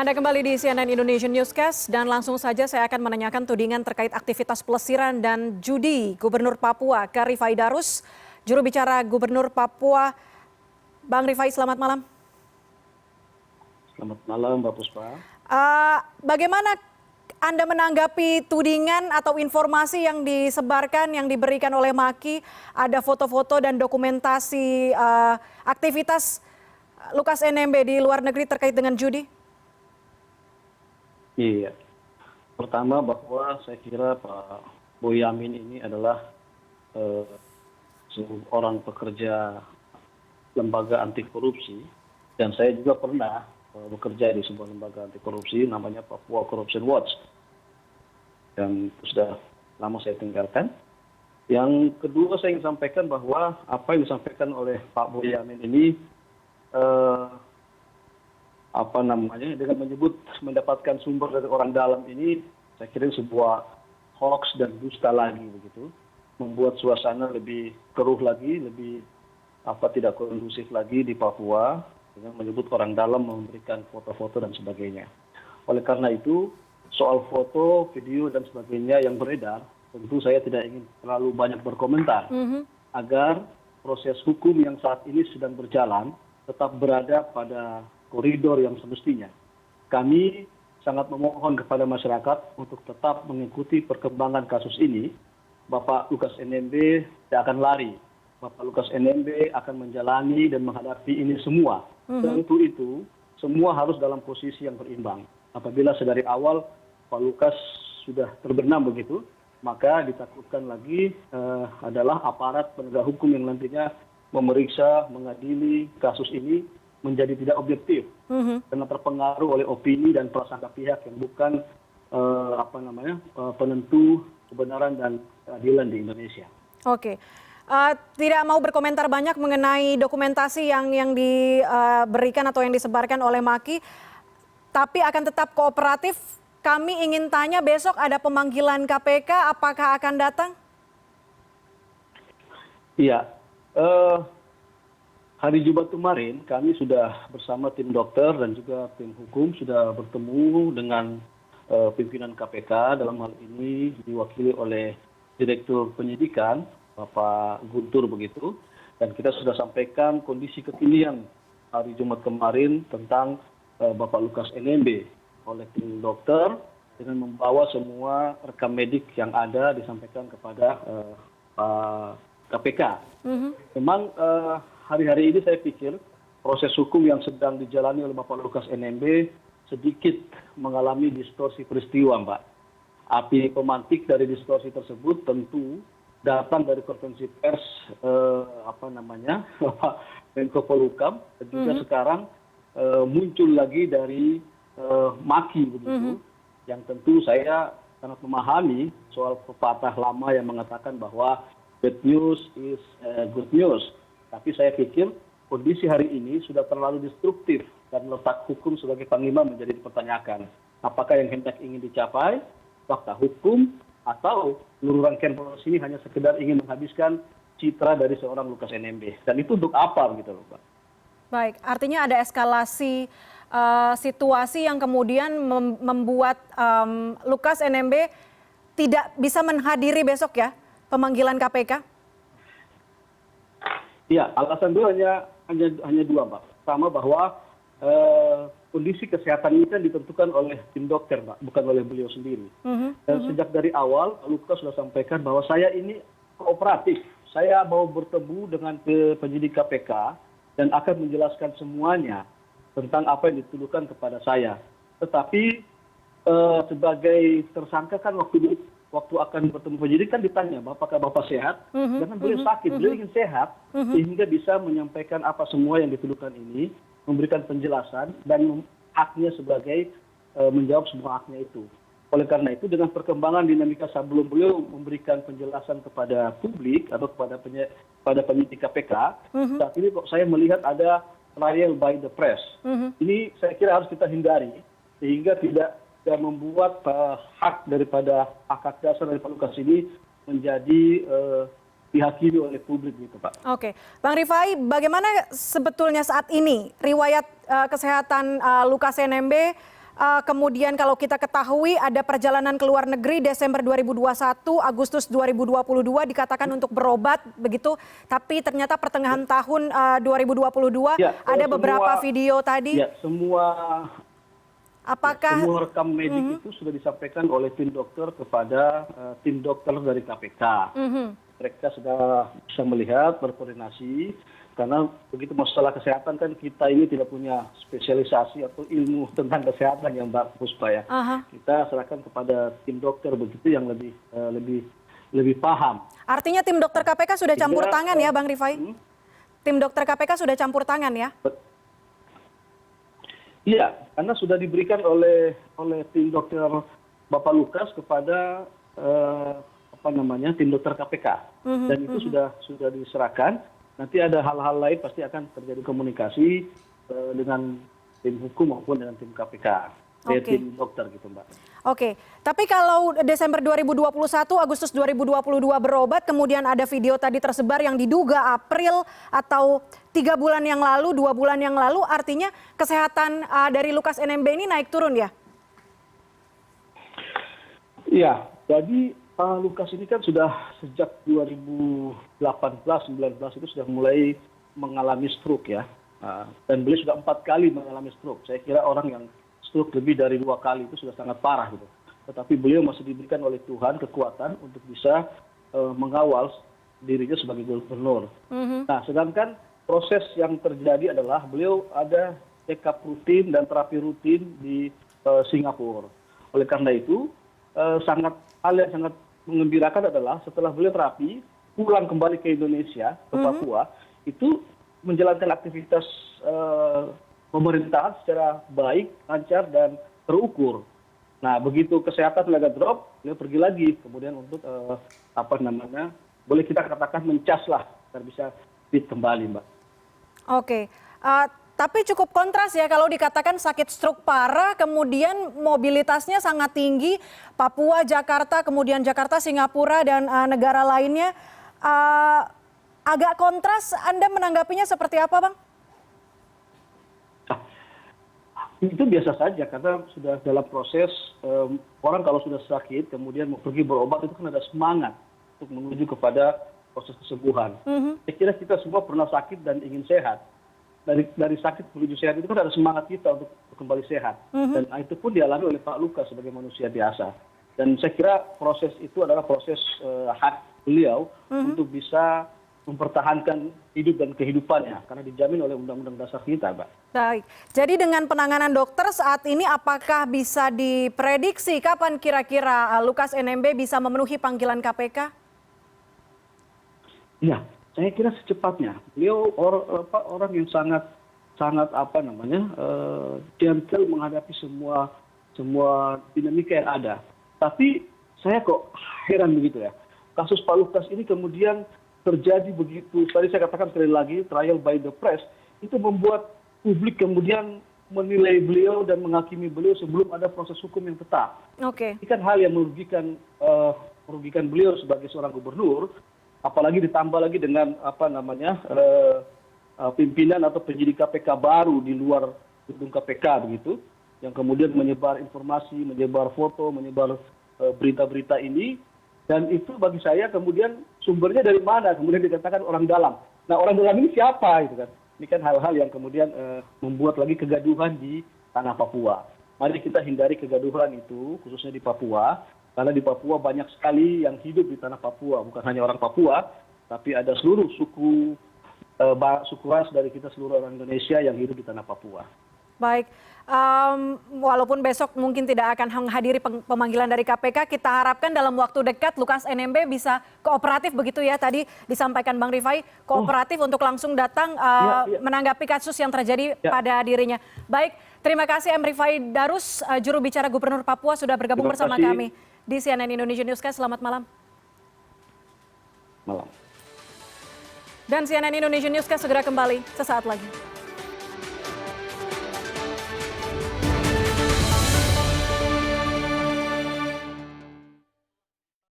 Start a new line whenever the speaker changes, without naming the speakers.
Anda kembali di CNN Indonesian Newscast dan langsung saja saya akan menanyakan tudingan terkait aktivitas pelesiran dan judi Gubernur Papua ke Rifai Darus, juru bicara Gubernur Papua. Bang Rifai, selamat malam.
Selamat malam, Mbak Puspa.
Bagaimana Anda menanggapi tudingan atau informasi yang disebarkan, yang diberikan oleh Maki, ada foto-foto dan dokumentasi aktivitas Lukas NMB di luar negeri terkait dengan judi?
Iya. Pertama bahwa saya kira Pak Boyamin ini adalah seorang pekerja lembaga anti korupsi, dan saya juga pernah bekerja di sebuah lembaga anti korupsi namanya Papua Corruption Watch yang sudah lama saya tinggalkan. Yang kedua saya ingin sampaikan bahwa apa yang disampaikan oleh Pak Boyamin ini dengan menyebut mendapatkan sumber dari orang dalam ini, saya kira sebuah hoax dan dusta lagi begitu, membuat suasana lebih keruh lagi, lebih tidak kondusif lagi di Papua dengan menyebut orang dalam memberikan foto-foto dan sebagainya. Oleh karena itu, soal foto, video dan sebagainya yang beredar, tentu saya tidak ingin terlalu banyak berkomentar agar proses hukum yang saat ini sedang berjalan tetap berada pada koridor yang semestinya. Kami sangat memohon kepada masyarakat untuk tetap mengikuti perkembangan kasus ini. Bapak Lukas NMB tidak akan lari. Bapak Lukas NMB akan menjalani dan menghadapi ini semua. Tentu itu semua harus dalam posisi yang berimbang. Apabila sedari awal Pak Lukas sudah terbenam begitu, maka ditakutkan lagi adalah aparat penegak hukum yang nantinya memeriksa, mengadili kasus ini menjadi tidak objektif karena terpengaruh oleh opini dan prasangka pihak yang bukan penentu kebenaran dan keadilan di Indonesia.
Oke. Tidak mau berkomentar banyak mengenai dokumentasi yang diberikan atau yang disebarkan oleh Maki, tapi akan tetap kooperatif. Kami ingin tanya, besok ada pemanggilan KPK, apakah akan datang?
Iya. Hari Jumat kemarin kami sudah bersama tim dokter dan juga tim hukum sudah bertemu dengan pimpinan KPK, dalam hal ini diwakili oleh Direktur Penyidikan Bapak Guntur begitu, dan kita sudah sampaikan kondisi kekinian hari Jumat kemarin tentang Bapak Lukas NMB oleh tim dokter dengan membawa semua rekam medik yang ada disampaikan kepada KPK. Memang hari-hari ini saya pikir proses hukum yang sedang dijalani oleh Bapak Lukas NMB sedikit mengalami distorsi peristiwa, Mbak. Api pemantik dari distorsi tersebut tentu datang dari konferensi pers Bapak Menko Polhukam, dan juga sekarang muncul lagi dari Maki begitu, yang tentu saya sangat memahami soal pepatah lama yang mengatakan bahwa bad news is good news. Tapi saya pikir kondisi hari ini sudah terlalu destruktif dan letak hukum sebagai panglima menjadi dipertanyakan. Apakah yang hendak ingin dicapai fakta hukum atau seluruh rangkaian proses ini hanya sekedar ingin menghabiskan citra dari seorang Lukas NMB. Dan itu untuk apa gitu loh, Pak?
Baik, artinya ada eskalasi situasi yang kemudian membuat Lukas NMB tidak bisa menghadiri besok ya pemanggilan KPK?
Ya, alasan itu hanya dua, Mbak. Pertama bahwa kondisi kesehatan ini kan ditentukan oleh tim dokter, Mbak, bukan oleh beliau sendiri. Dan sejak dari awal, Lukas sudah sampaikan bahwa saya ini kooperatif. Saya mau bertemu dengan penyidik KPK dan akan menjelaskan semuanya tentang apa yang dituduhkan kepada saya. Tetapi sebagai tersangka kan waktu akan bertemu penyidik kan ditanya, apakah Bapak sehat? Jangan beliau sakit, beliau ingin sehat sehingga bisa menyampaikan apa semua yang dituduhkan ini, memberikan penjelasan dan haknya sebagai menjawab semua haknya itu. Oleh karena itu dengan perkembangan dinamika sebelum beliau memberikan penjelasan kepada publik atau kepada penyidik KPK, saat ini kok saya melihat ada trial by the press. Ini saya kira harus kita hindari sehingga tidak membuat hak daripada hak dasar dari Pak Lukas ini menjadi dihakimi oleh publik gitu, Pak.
Oke, Bang Rifai, bagaimana sebetulnya saat ini riwayat kesehatan Lukas NMB kemudian kalau kita ketahui ada perjalanan ke luar negeri Desember 2021, Agustus 2022 dikatakan untuk berobat begitu, tapi ternyata pertengahan tahun 2022
Ya,
ada beberapa
semua
video tadi.
Ya, semua
Apakah
rekam medik itu sudah disampaikan oleh tim dokter kepada tim dokter dari KPK. Mereka sudah bisa melihat, berkoordinasi, karena begitu masalah kesehatan kan kita ini tidak punya spesialisasi atau ilmu tentang kesehatan yang Mbak Puspa ya. Kita serahkan kepada tim dokter begitu yang lebih paham.
artinya tim dokter KPK sudah campur tangan ya, Bang Rifai? Tim dokter KPK sudah campur tangan ya?
Iya, karena sudah diberikan oleh tim dokter Bapak Lukas kepada tim dokter KPK, dan itu sudah diserahkan. Nanti ada hal-hal lain pasti akan terjadi komunikasi dengan tim hukum maupun dengan tim KPK, tim dokter gitu Mbak.
Oke, tapi kalau Desember 2021, Agustus 2022 berobat, kemudian ada video tadi tersebar yang diduga April atau 3 bulan yang lalu, 2 bulan yang lalu, artinya kesehatan dari Lukas NMB ini naik turun ya?
Iya, jadi Pak Lukas ini kan sudah sejak 2018-19 itu sudah mulai mengalami stroke ya, dan beliau sudah 4 kali mengalami stroke. Saya kira orang yang stroke lebih dari 2 kali itu sudah sangat parah gitu. Tetapi beliau masih diberikan oleh Tuhan kekuatan untuk bisa mengawal dirinya sebagai gubernur. Nah, sedangkan proses yang terjadi adalah beliau ada check-up rutin dan terapi rutin di Singapura. Oleh karena itu, hal yang sangat mengembirakan adalah setelah beliau terapi, pulang kembali ke Indonesia, ke Papua, itu menjalankan aktivitas pemerintahan secara baik, lancar, dan terukur. Nah, begitu kesehatan agak drop, beliau pergi lagi. Kemudian untuk, boleh kita katakan mencas lah, agar bisa fit kembali, Mbak.
Oke, tapi cukup kontras ya kalau dikatakan sakit stroke parah, kemudian mobilitasnya sangat tinggi, Papua, Jakarta, kemudian Jakarta, Singapura, dan negara lainnya. Agak kontras, Anda menanggapinya seperti apa, Bang?
Itu biasa saja, karena sudah dalam proses, orang kalau sudah sakit, kemudian mau pergi berobat, itu kan ada semangat untuk menuju kepada proses kesembuhan. Saya kira kita semua pernah sakit dan ingin sehat. Dari sakit menuju sehat itu kan ada semangat kita untuk kembali sehat. Dan itu pun dialami oleh Pak Lukas sebagai manusia biasa. Dan saya kira proses itu adalah proses hak beliau untuk bisa mempertahankan hidup dan kehidupannya. Karena dijamin oleh Undang-Undang Dasar kita, Mbak.
Baik, jadi dengan penanganan dokter saat ini apakah bisa diprediksi kapan kira-kira Lukas NMB bisa memenuhi panggilan KPK? Iya.
Saya kira secepatnya. Beliau orang yang sangat gentle menghadapi semua dinamika yang ada. Tapi saya kok heran begitu ya. Kasus Pak Lukas ini kemudian terjadi begitu. Tadi saya katakan sekali lagi, trial by the press itu membuat publik kemudian menilai beliau dan menghakimi beliau sebelum ada proses hukum yang tetap. Ini kan hal yang merugikan beliau sebagai seorang gubernur. Apalagi ditambah lagi dengan pimpinan atau penyidik KPK baru di luar gedung KPK begitu, yang kemudian menyebar informasi, menyebar foto, menyebar berita-berita ini, dan itu bagi saya kemudian sumbernya dari mana? Kemudian dikatakan orang dalam. Nah, orang dalam ini siapa? Itu kan? Ini kan hal-hal yang kemudian membuat lagi kegaduhan di tanah Papua. Mari kita hindari kegaduhan itu, khususnya di Papua. Karena di Papua banyak sekali yang hidup di tanah Papua, bukan hanya orang Papua, tapi ada seluruh suku ras dari kita seluruh orang Indonesia yang hidup di tanah Papua.
Baik, walaupun besok mungkin tidak akan menghadiri pemanggilan dari KPK, kita harapkan dalam waktu dekat Lukas NMB bisa kooperatif begitu ya, tadi disampaikan Bang Rifai, kooperatif untuk langsung datang menanggapi kasus yang terjadi pada dirinya. Baik, terima kasih M. Rifai Darus, juru bicara Gubernur Papua sudah bergabung bersama kami di CNN Indonesia Newscast. Selamat malam.
Malam.
Dan CNN Indonesia Newscast segera kembali sesaat lagi.